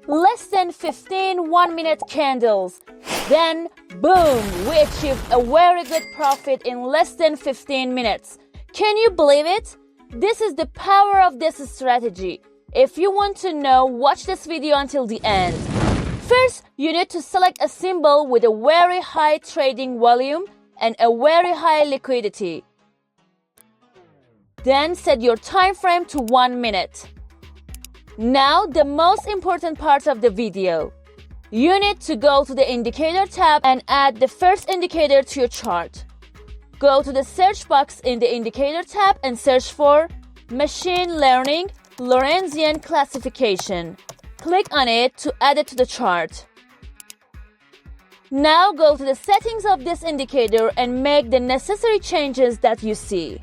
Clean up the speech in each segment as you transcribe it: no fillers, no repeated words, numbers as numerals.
Less than 15 1-minute candles. Then, boom, we achieved a very good profit in less than 15 minutes. Can you believe it? This is the power of this strategy. If you want to know, watch this video until the end. First, you need to select a symbol with a very high trading volume and a very high liquidity. Then set your time frame to 1 minute. Now, the most important part of the video. You need to go to the indicator tab and add the first indicator to your chart. Go to the search box in the indicator tab and search for Machine Learning Lorentzian Classification. Click on it to add it to the chart. Now go to the settings of this indicator and make the necessary changes that you see.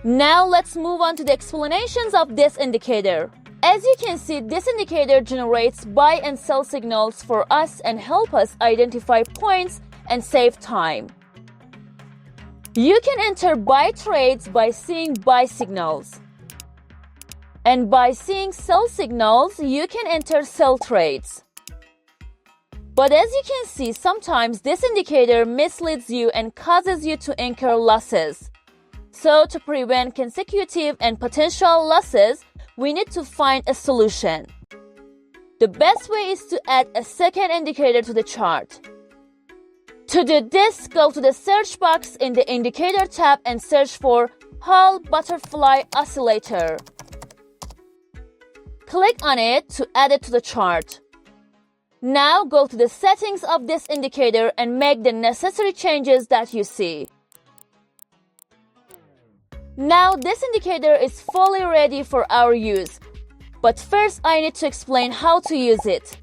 Now let's move on to the explanations of this indicator. As you can see, this indicator generates buy and sell signals for us and help us identify points and save time. You can enter buy trades by seeing buy signals. And by seeing sell signals, you can enter sell trades. But as you can see, sometimes this indicator misleads you and causes you to incur losses. So to prevent consecutive and potential losses, we need to find a solution. The best way is to add a second indicator to the chart. To do this, go to the search box in the indicator tab and search for Hall Butterfly Oscillator. Click on it to add it to the chart. Now go to the settings of this indicator and make the necessary changes that you see. Now this indicator is fully ready for our use, but first I need to explain how to use it.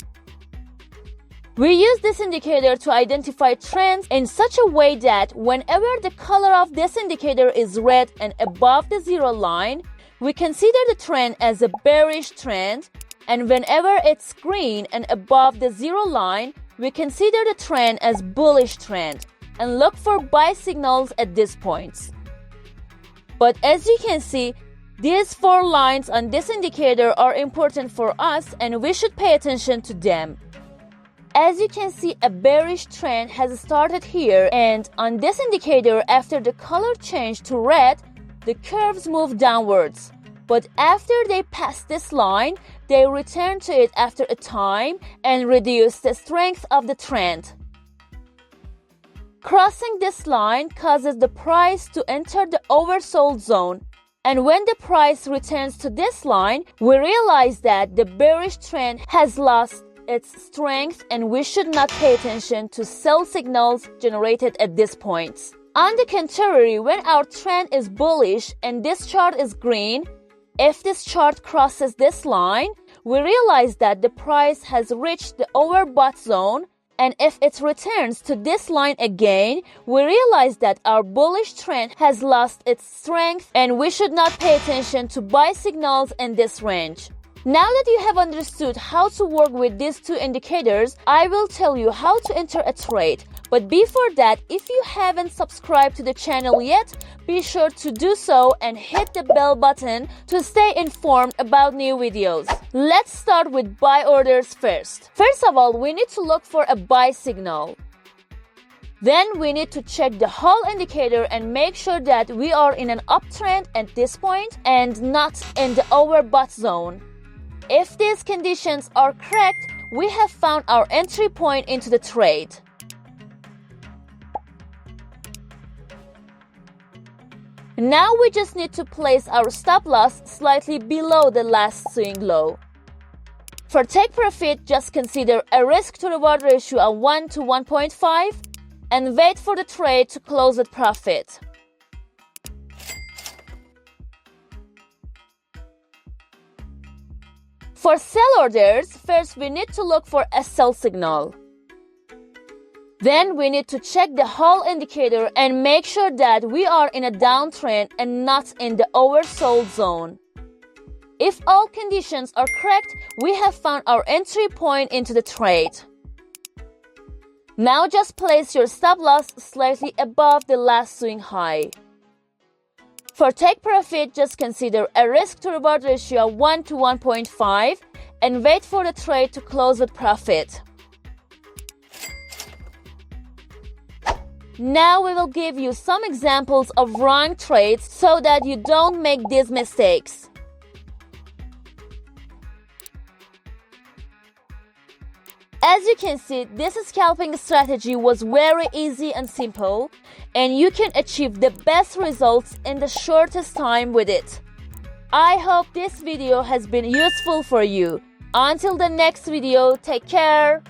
We use this indicator to identify trends in such a way that whenever the color of this indicator is red and above the zero line, we consider the trend as a bearish trend, and whenever it's green and above the zero line, we consider the trend as bullish trend and look for buy signals at these points. But as you can see, these 4 lines on this indicator are important for us and we should pay attention to them. As you can see, a bearish trend has started here, and on this indicator, after the color changed to red, the curves move downwards. But after they pass this line, they return to it after a time and reduce the strength of the trend. Crossing this line causes the price to enter the oversold zone, and when the price returns to this line, we realize that the bearish trend has lost its strength and we should not pay attention to sell signals generated at these points. On the contrary, when our trend is bullish and this chart is green, if this chart crosses this line, we realize that the price has reached the overbought zone. And if it returns to this line again, we realize that our bullish trend has lost its strength and we should not pay attention to buy signals in this range. Now that you have understood how to work with these 2 indicators, I will tell you how to enter a trade. But before that, if you haven't subscribed to the channel yet, be sure to do so and hit the bell button to stay informed about new videos. Let's start with buy orders first. First of all, we need to look for a buy signal. Then we need to check the Hall indicator and make sure that we are in an uptrend at this point and not in the overbought zone. If these conditions are correct, we have found our entry point into the trade. Now we just need to place our stop loss slightly below the last swing low. For take profit, just consider a risk to reward ratio of 1 to 1.5 and wait for the trade to close at profit. For sell orders, first we need to look for a sell signal. Then we need to check the Hall indicator and make sure that we are in a downtrend and not in the oversold zone. If all conditions are correct, we have found our entry point into the trade. Now just place your stop loss slightly above the last swing high. For take profit, just consider a risk to reward ratio of 1 to 1.5 and wait for the trade to close with profit. Now we will give you some examples of wrong trades so that you don't make these mistakes. As you can see, this scalping strategy was very easy and simple, and you can achieve the best results in the shortest time with it. I hope this video has been useful for you. Until the next video, take care.